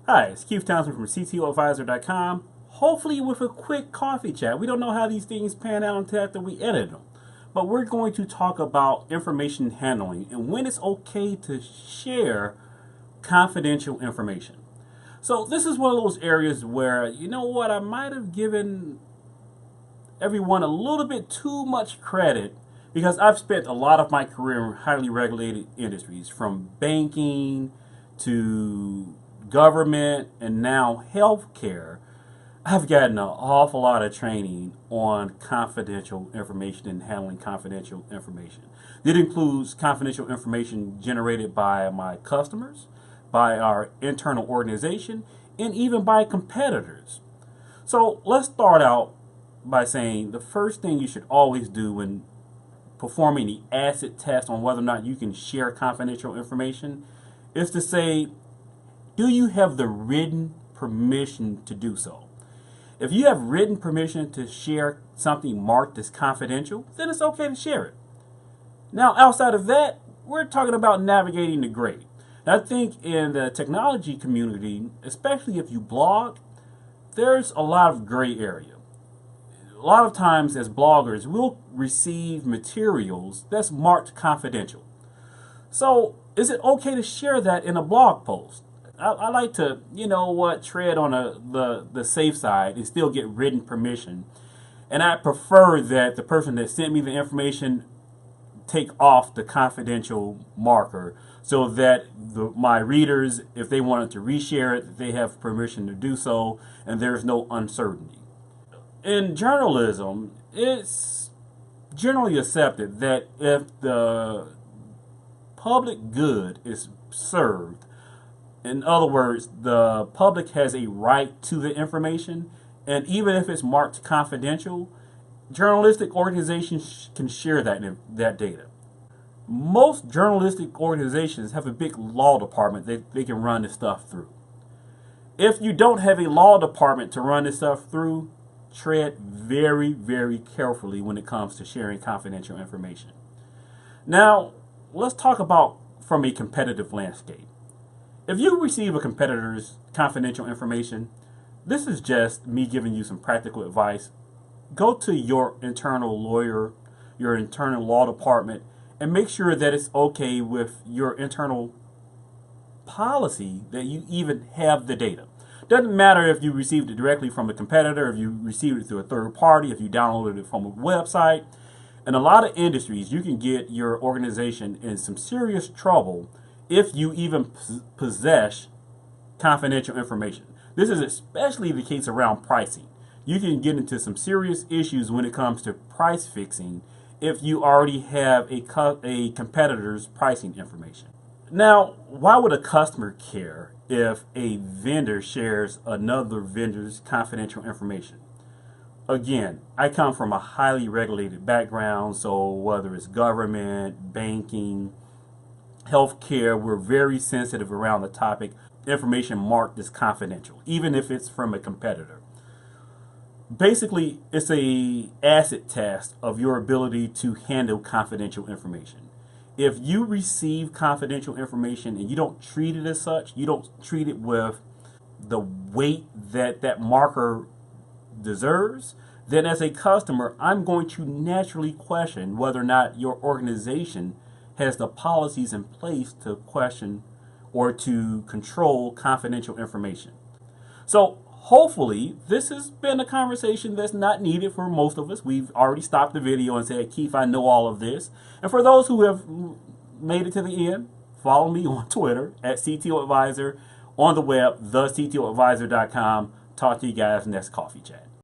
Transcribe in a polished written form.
Hi, it's Keith Townsend from CTOadvisor.com. Hopefully with a quick coffee chat. We don't know how these things pan out until after we edit them. But we're going to talk about information handling and when it's okay to share confidential information. So this is one of those areas where, you know what, I might have given everyone a little bit too much credit because I've spent a lot of my career in highly regulated industries, from banking to government and now healthcare. I've gotten an awful lot of training on confidential information and handling confidential information. That includes confidential information generated by my customers, by our internal organization, and even by competitors. So let's start out by saying the first thing you should always do when performing the acid test on whether or not you can share confidential information is to say, do you have the written permission to do so? If you have written permission to share something marked as confidential, then it's okay to share it. Now, outside of that, we're talking about navigating the gray. I think in the technology community, especially if you blog, there's a lot of gray area. A lot of times as bloggers, we'll receive materials that's marked confidential. So is it okay to share that in a blog post? I like to, tread on the safe side and still get written permission. And I prefer that the person that sent me the information take off the confidential marker so that my readers, if they wanted to reshare it, they have permission to do so and there's no uncertainty. In journalism, it's generally accepted that if the public good is served, in other words, the public has a right to the information, and even if it's marked confidential, journalistic organizations can share that data. Most journalistic organizations have a big law department that they can run this stuff through. If you don't have a law department to run this stuff through, tread very, very carefully when it comes to sharing confidential information. Now, let's talk about from a competitive landscape. If you receive a competitor's confidential information, this is just me giving you some practical advice. Go to your internal lawyer, your internal law department, and make sure that it's okay with your internal policy that you even have the data. Doesn't matter if you received it directly from a competitor, if you received it through a third party, if you downloaded it from a website. In a lot of industries, you can get your organization in some serious trouble if you even possess confidential information. This is especially the case around pricing. You can get into some serious issues when it comes to price fixing if you already have a competitor's pricing information. Now, why would a customer care if a vendor shares another vendor's confidential information? Again, I come from a highly regulated background, so whether it's government, banking, healthcare, we're very sensitive around the topic. Information marked as confidential, even if it's from a competitor. Basically, it's a acid test of your ability to handle confidential information. If you receive confidential information and you don't treat it as such, you don't treat it with the weight that that marker deserves, then as a customer, I'm going to naturally question whether or not your organization has the policies in place to question or to control confidential information. So hopefully this has been a conversation that's not needed for most of us. We've already stopped the video and said, Keith, I know all of this. And for those who have made it to the end, follow me on Twitter at CTO Advisor, on the web, thectoadvisor.com. Talk to you guys next coffee chat.